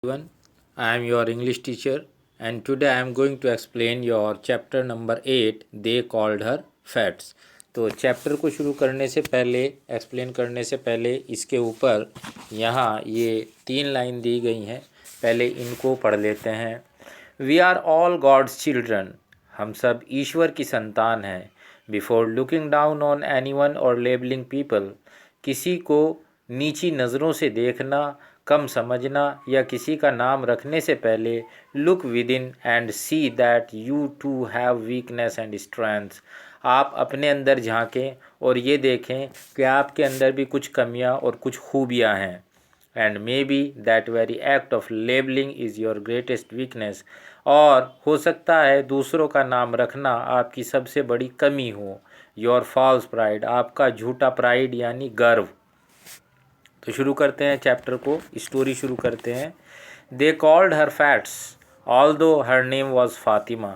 Everyone, I am your English teacher and today I am going to explain your chapter number 8 They called her fats. तो chapter को शुरू करने से पहले explain करने से पहले इसके ऊपर यहाँ ये 3 लाइन दी गई हैं। पहले इनको पढ़ लेते हैं। We are all God's children, हम सब ईश्वर की संतान हैं। Before looking down on anyone और लेबलिंग पीपल, किसी को नीची नज़रों से देखना, कम समझना या किसी का नाम रखने से पहले look within and see that you too have weakness and strengths. आप अपने अंदर झांकें और ये देखें कि आपके अंदर भी कुछ कमियां और कुछ खूबियां हैं। And may be that very act of labelling is your greatest weakness, और हो सकता है दूसरों का नाम रखना आपकी सबसे बड़ी कमी हो। योर फॉल्स प्राइड, आपका झूठा प्राइड यानी गर्व। तो शुरू करते हैं चैप्टर को, स्टोरी शुरू करते हैं। They called her Fats although her name was Fatima,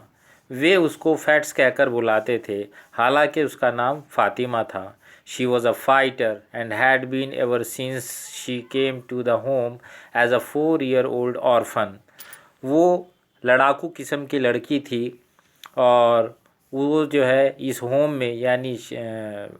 वे उसको फैट्स कहकर बुलाते थे, हालांकि उसका नाम फातिमा था। She was a fighter and had been ever since she came to the home as a 4-year-old orphan. वो लड़ाकू किस्म की लड़की थी और वो जो है इस होम में यानी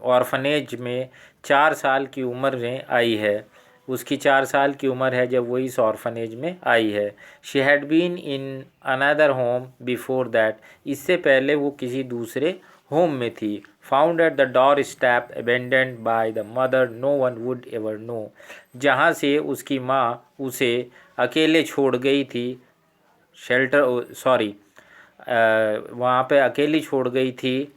ऑर्फनेज में 4 साल की उम्र में आई है। उसकी 4 साल की उम्र है जब वो इस ऑर्फनेज में आई है। She had been in another home before that, इससे पहले वो किसी दूसरे होम में थी। Found at the doorstep abandoned by the mother no one would ever know, जहाँ से उसकी माँ उसे अकेले छोड़ गई थी। वहाँ पे अकेली छोड़ गई थी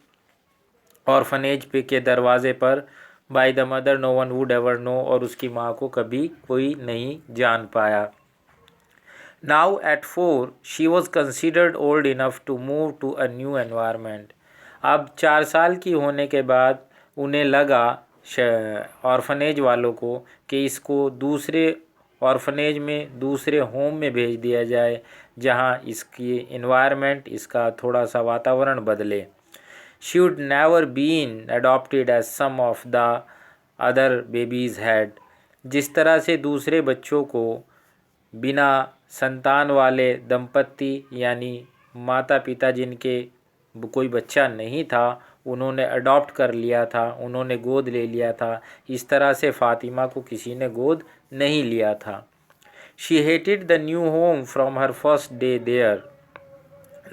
ऑर्फनेज पे के दरवाजे पर। By the mother no one would ever know, और उसकी माँ को कभी कोई नहीं जान पाया। Now at 4 she was considered old enough to move to a new environment. अब 4 साल की होने के बाद उन्हें लगा ऑर्फनेज वालों को कि इसको दूसरे ऑर्फनेज में, दूसरे होम में भेज दिया जाए जहाँ इसकी इन्वायरमेंट, इसका थोड़ा सा वातावरण बदले। She would never been adopted as some of the other babies had, जिस तरह से दूसरे बच्चों को बिना संतान वाले दंपत्ति यानी माता पिता जिनके कोई बच्चा नहीं था उन्होंने अडॉप्ट कर लिया था, उन्होंने गोद ले लिया था, इस तरह से फ़ातिमा को किसी ने गोद नहीं लिया था। She hated the new home from her first day there,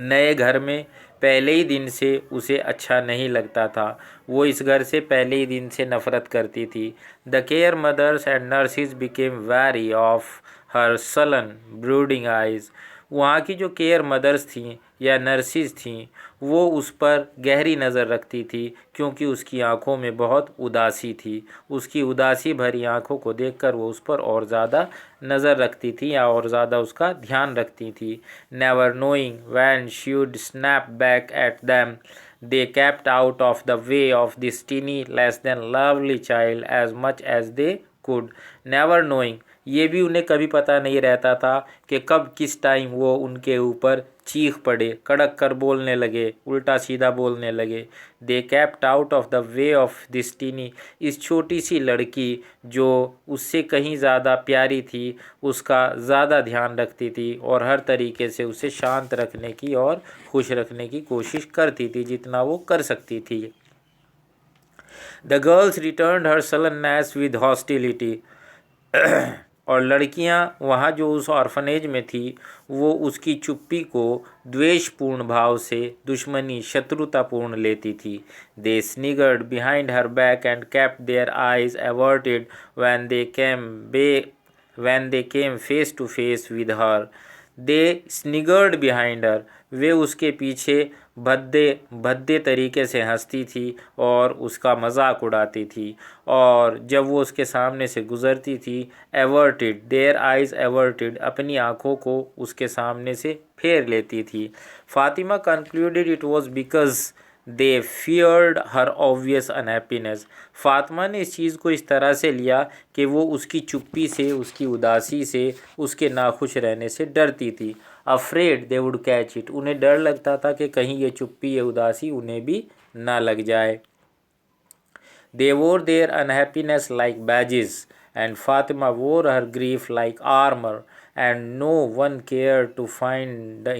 नए घर में पहले ही दिन से उसे अच्छा नहीं लगता था। वो इस घर से पहले ही दिन से नफ़रत करती थी। The care mothers and nurses became very of her sullen brooding eyes, वहाँ की जो केयर मदर्स थीं या नर्सिस थीं वो उस पर गहरी नज़र रखती थी क्योंकि उसकी आंखों में बहुत उदासी थी। उसकी उदासी भरी आंखों को देखकर वो उस पर और ज़्यादा नज़र रखती थी या और ज़्यादा उसका ध्यान रखती थी। Never knowing when she would snap back at them, they kept out of the way of this teeny less than lovely child as much as they could. never knowing, ये भी उन्हें कभी पता नहीं रहता था कि कब किस टाइम वो उनके ऊपर चीख पड़े, कड़क कर बोलने लगे, उल्टा सीधा बोलने लगे। They kept out of the way of this tiny, इस छोटी सी लड़की जो उससे कहीं ज़्यादा प्यारी थी उसका ज़्यादा ध्यान रखती थी और हर तरीके से उसे शांत रखने की और खुश रखने की कोशिश करती थी जितना वो कर सकती थी। The girls returned her sullenness with hostility, और लड़कियां वहाँ जो उस ऑर्फनेज में थी वो उसकी चुप्पी को द्वेषपूर्ण भाव से, दुश्मनी, शत्रुतापूर्ण लेती थी। They sniggered behind her back and kept their eyes averted when they came face to face with her. They sniggered behind her, वे उसके पीछे भद्दे भद्दे तरीके से हंसती थी और उसका मजाक उड़ाती थी, और जब वो उसके सामने से गुज़रती थी एवर्टेड देयर आइज़ एवर्टेड, अपनी आँखों को उसके सामने से फेर लेती थी। Fatima concluded it was because they feared her obvious unhappiness, Fatima ने इस चीज़ को इस तरह से लिया कि वो उसकी चुप्पी से, उसकी उदासी से, उसके नाखुश रहने से डरती थी। Afraid they would catch it, उन्हें डर लगता था कि कहीं ये चुप्पी, ये उदासी उन्हें भी ना लग जाए। They wore their unhappiness like badges and Fatima wore her grief like armour, and no one cared to find the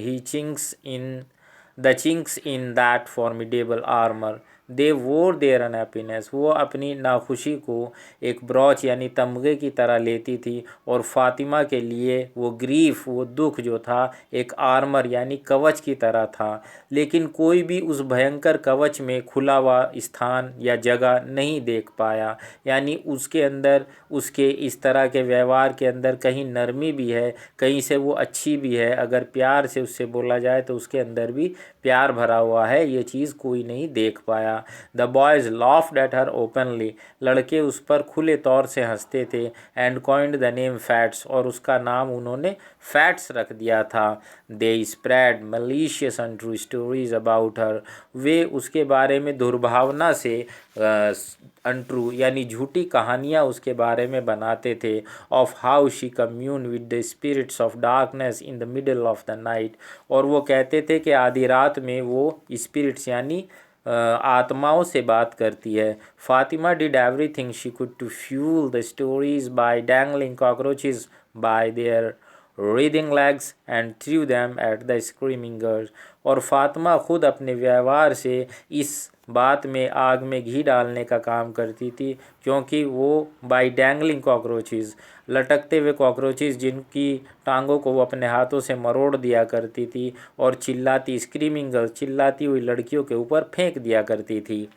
chinks in that formidable armor. They wore their unhappiness, वो अपनी नाखुशी को एक ब्रॉच यानी तमगे की तरह लेती थी, और फातिमा के लिए वो ग्रीफ, वो दुख जो था, एक आर्मर यानी कवच की तरह था। लेकिन कोई भी उस भयंकर कवच में खुला हुआ स्थान या जगह नहीं देख पाया, यानी उसके अंदर, उसके इस तरह के व्यवहार के अंदर कहीं नरमी भी है, कहीं से वो अच्छी भी है, अगर प्यार से उससे बोला जाए तो उसके अंदर भी प्यार भरा हुआ है, ये चीज़ कोई नहीं देख पाया। The boys laughed at her openly, लड़के उस पर खुले तौर से हंसते थे। And coined the name Fats, और उसका नाम उन्होंने फैट्स रख दिया था। They spread malicious untrue stories about her, वे उसके बारे में दुर्भावना से अनट्रू यानी झूठी कहानियाँ उसके बारे में बनाते थे। Of how she commune with the spirits of darkness in the middle of the night, और वो कहते थे कि आधी रात में वो स्पिरिट्स यानी आत्माओं से बात करती है। Fatima did everything she could to fuel the stories by dangling cockroaches by their reading legs and threw them at the screaming girls, और फातिमा खुद अपने व्यवहार से इस बात में आग में घी डालने का काम करती थी, क्योंकि वो बाय डैंगलिंग कॉकरोचेस, लटकते हुए कॉकरोचेस जिनकी टांगों को वो अपने हाथों से मरोड़ दिया करती थी, और चिल्लाती स्क्रीमिंग गर्ल्स, चिल्लाती हुई लड़कियों के ऊपर फेंक दिया करती थी।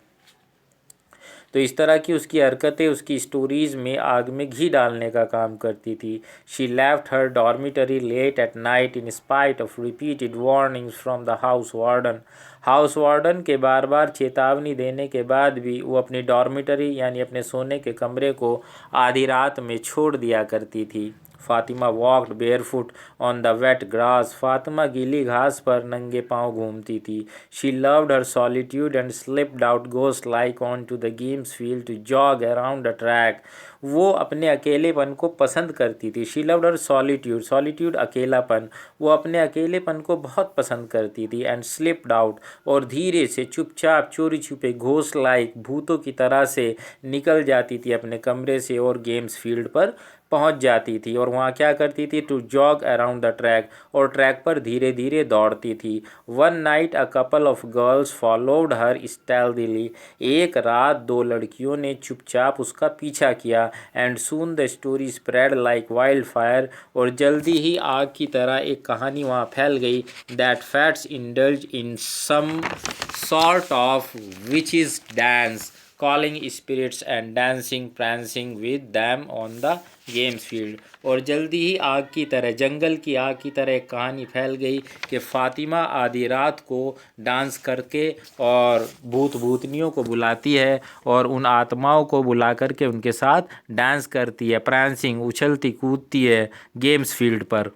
तो इस तरह की उसकी हरकतें उसकी स्टोरीज़ में आग में घी डालने का काम करती थी। She left her dormitory late at night in spite of repeated warnings from the house warden, house warden के बार बार चेतावनी देने के बाद भी वो अपनी डॉर्मिटरी यानी अपने सोने के कमरे को आधी रात में छोड़ दिया करती थी। Fatima walked barefoot on the wet grass, Fatima गीली घास पर नंगे पांव घूमती थी। She loved her solitude and slipped out ghost like on to the games field to jog around the track, वो अपने अकेलेपन को पसंद करती थी। She loved her solitude, solitude अकेलापन, वो अपने अकेलेपन को बहुत पसंद करती थी। एंड स्लिप्ड आउट, और धीरे से चुपचाप चोरी छुपे घोस्ट लाइक भूतों की तरह से निकल जाती थी अपने कमरे से और गेम्स फील्ड पर पहुंच जाती थी, और वहाँ क्या करती थी, to jog around the track, और ट्रैक पर धीरे धीरे दौड़ती थी। One night a couple of girls followed her stealthily, एक रात दो लड़कियों ने चुपचाप उसका पीछा किया। And soon the story spread like wildfire, और जल्दी ही आग की तरह एक कहानी वहाँ फैल गई। That Fats indulge in some sort of witches dance, calling spirits and dancing prancing with them on the games field, और जल्दी ही आग की तरह, जंगल की आग की तरह एक कहानी फैल गई कि फ़ातिमा आधी रात को डांस करके और भूत भूतनियों को बुलाती है और उन आत्माओं को बुला करके उनके साथ डांस करती है, प्रांसिंग उछलती कूदती है गेम्स फील्ड पर।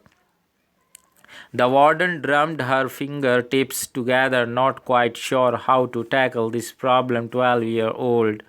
The warden drummed her fingertips together, not quite sure how to tackle this problem 12-year-old.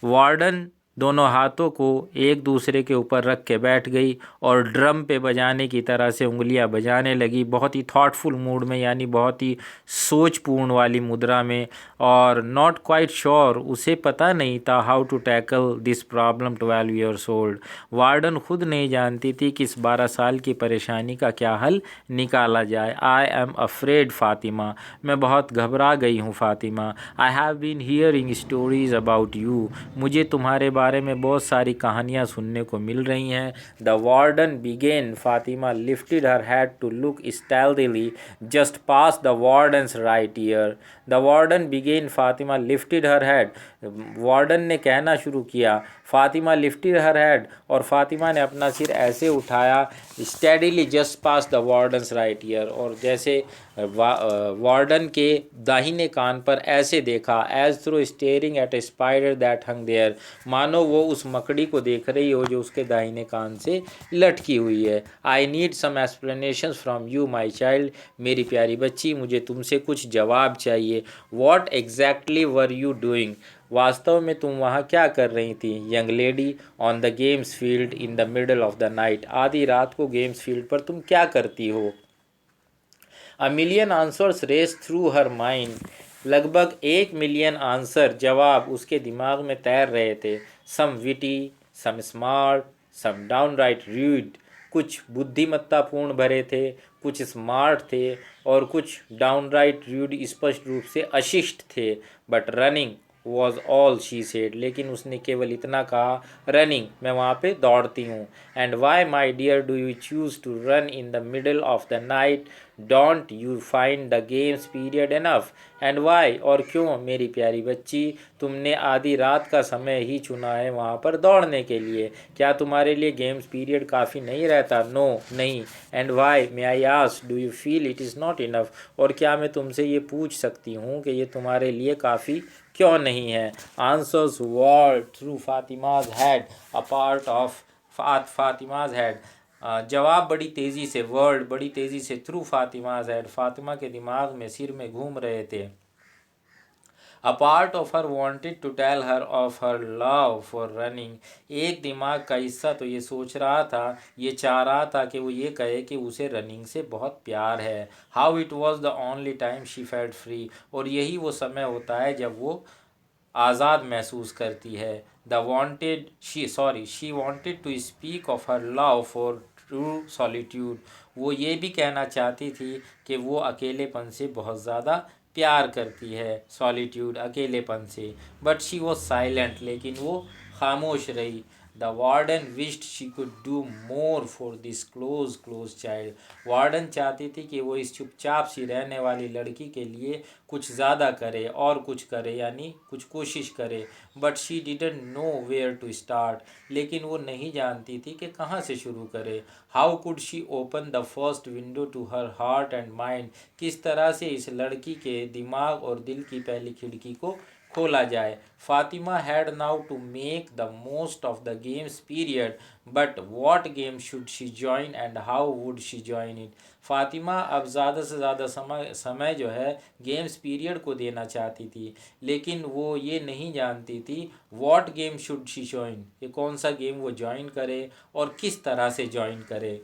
Warden दोनों हाथों को एक दूसरे के ऊपर रख के बैठ गई और ड्रम पे बजाने की तरह से उंगलियां बजाने लगी, बहुत ही थॉटफुल मूड में, यानी बहुत ही सोचपूर्ण वाली मुद्रा में। और नॉट क्वाइट श्योर, उसे पता नहीं था how to tackle this problem 12 years old, warden खुद नहीं जानती थी कि इस 12 साल की परेशानी का क्या हल निकाला जाए। आई एम अफ्रेड फातिमा, मैं बहुत घबरा गई हूँ Fatima. I have been hearing stories about you, मुझे तुम्हारे बारे में बहुत सारी कहानियाँ सुनने को मिल रही हैं। The warden began, Fatima lifted her head to look steadily just past the warden's right ear. The warden began, Fatima lifted her head, warden ने कहना शुरू किया, फातिमा लिफ्टेड हर हेड, और फातिमा ने अपना सिर ऐसे उठाया, steadily just past the warden's right ear, और जैसे वार्डन के दाहिने कान पर ऐसे देखा, as though staring at a spider that hung there, मानो वो उस मकड़ी को देख रही हो जो उसके दाहिने कान से लटकी हुई है। I need some explanations from you my child, मेरी प्यारी बच्ची, मुझे तुमसे कुछ जवाब चाहिए। What exactly were you doing, वास्तव में तुम वहाँ क्या कर रही थी। Young lady on the games field in the middle of the night, आधी रात को गेम्स फील्ड पर तुम क्या करती हो। A million answers race through her mind, लगभग 1 मिलियन आंसर जवाब उसके दिमाग में तैर रहे थे। सम विटी, सम स्मार्ट, सम डाउनराइट रूड, कुछ बुद्धिमत्तापूर्ण भरे थे, कुछ स्मार्ट थे और कुछ डाउनराइट रूड स्पष्ट रूप से अशिष्ट थे। But running was all she said, लेकिन उसने केवल इतना कहा, रनिंग, मैं वहाँ पे दौड़ती हूँ। And why my dear do you choose to run in the middle of the night, don't you find the games period enough. And why, और क्यों मेरी प्यारी बच्ची, तुमने आधी रात का समय ही चुना है वहाँ पर दौड़ने के लिए, क्या तुम्हारे लिए गेम्स पीरियड काफ़ी नहीं रहता? नो, नहीं। And why may I ask do you feel it is not enough, और क्या मैं तुमसे ये पूछ सकती हूँ कि ये तुम्हारे लिए काफ़ी क्यों नहीं है? Answers whirled through Fatima's head a part of Fatima's head, जवाब बड़ी तेज़ी से, वर्ड बड़ी तेज़ी से थ्रू फातिमाज हेड, फातिमा के दिमाग में, सिर में घूम रहे थे। A part of her wanted to tell her of her love for running, एक दिमाग का हिस्सा तो ये सोच रहा था, ये चाह रहा था कि वो ये कहे कि उसे रनिंग से बहुत प्यार है। How it was the only time she felt free, और यही वो समय होता है जब वो आज़ाद महसूस करती है। She wanted to speak of her love for true solitude, वो ये भी कहना चाहती थी कि वो अकेलेपन से बहुत ज़्यादा प्यार करती है, सॉलिट्यूड, अकेलेपन से। बट शी वॉज साइलेंट, लेकिन वो खामोश रही। The warden wished she could do more for this close child, warden चाहती थी कि वो इस चुपचाप सी रहने वाली लड़की के लिए कुछ ज़्यादा करे, और कुछ करे, यानी कुछ कोशिश करे। But she didn't know where to start, लेकिन वो नहीं जानती थी कि कहाँ से शुरू करे। How could she open the first window to her heart and mind, किस तरह से इस लड़की के दिमाग और दिल की पहली खिड़की को खोला जाए। Fatima had now to make the most of the games period, but what game should she join and how would she join it. Fatima अब ज़्यादा से ज़्यादा समय जो है गेम्स पीरियड को देना चाहती थी, लेकिन वो ये नहीं जानती थी what game should she join, कि कौन सा गेम वो ज्वाइन करे और किस तरह से ज्वाइन करे।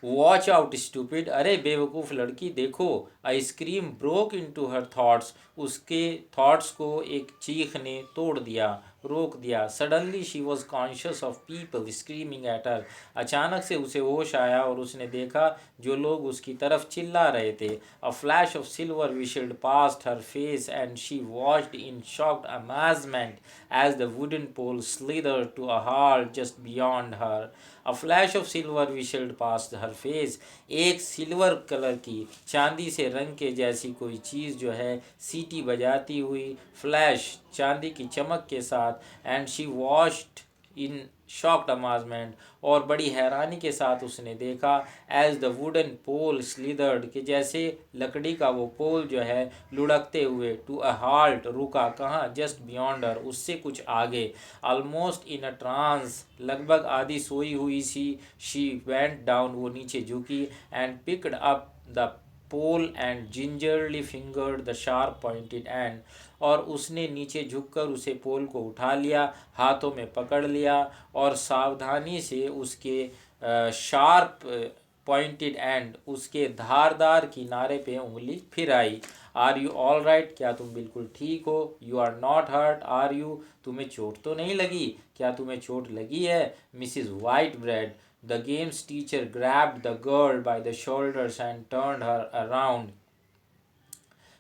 वॉच आउट स्टूपिड, अरे बेवकूफ़ लड़की, देखो। A scream broke into her thoughts, उसके थॉट्स को एक चीख ने तोड़ दिया, रोक दिया। Suddenly she was conscious of people screaming at her, अचानक से उसे होश आया और उसने देखा जो लोग उसकी तरफ चिल्ला रहे थे। A flash of silver whistled past her face and she watched in shocked amazement as the wooden pole slither to a halt just beyond her. A flash of silver whistled past her face, एक silver colour की, चांदी से रंग के जैसी कोई चीज़ जो है सीटी बजाती हुई, फ्लैश, चांदी की चमक के साथ। And she watched in shocked amazement, और बड़ी हैरानी के साथ उसने देखा, as the wooden pole slithered, के जैसे लकड़ी का वो पोल जो है लुढ़कते हुए, टू अ हाल्ट, रुका, कहाँ, जस्ट बियॉन्ड हर, उससे कुछ आगे। ऑलमोस्ट इन अ ट्रांस, लगभग आधी सोई हुई सी, शी वेंट डाउन, वो नीचे झुकी, and picked up the pole and gingerly fingered the sharp pointed end, और उसने नीचे झुककर उसे पोल को उठा लिया, हाथों में पकड़ लिया और सावधानी से उसके शार्प पॉइंटेड एंड, उसके धारदार किनारे पे उंगली फिराई। आर यू ऑल राइट, क्या तुम बिल्कुल ठीक हो? You are not hurt are you, तुम्हें चोट तो नहीं लगी? क्या तुम्हें चोट लगी है? Mrs white bread, the games teacher grabbed the girl by the shoulders and turned her around.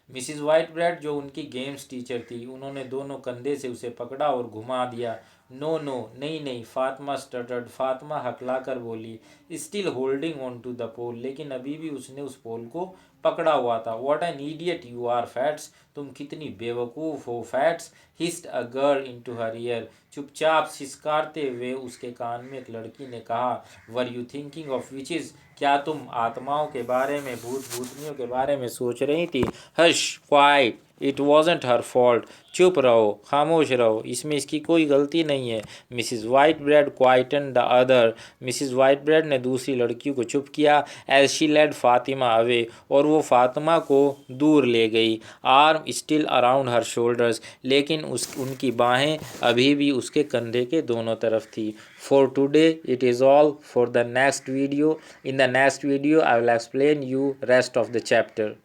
Mrs white bread, जो उनकी गेम्स टीचर थी, उन्होंने दोनों कंधे से उसे पकड़ा और घुमा दिया। नो नो, नहीं नहीं, फातिमा स्टटर्ड, फातिमा हकला कर बोली, still holding on to the pole, लेकिन अभी भी उसने उस पोल को पकड़ा हुआ था। What an idiot you are Fats, तुम कितनी बेवकूफ़ हो Fats. Hissed a girl into her ear, चुपचाप सिसकारते हुए उसके कान में एक लड़की ने कहा। Were you thinking of witches, क्या तुम आत्माओं के बारे में, भूत भूतनियों के बारे में सोच रही थी? Hush, quite, it wasn't her fault, चुप रहो, खामोश रहो, इसमें इसकी कोई गलती नहीं है। Mrs Whitebread quietened the other, Mrs Whitebread ने दूसरी लड़की को चुप किया। As she led Fatima away, और वो फातिमा को दूर ले गई। Arm still around her shoulders, लेकिन उनकी बाहें अभी भी उसके कंधे के दोनों तरफ थी। For today it is all. For the next video, in the next video I will explain you rest of the chapter.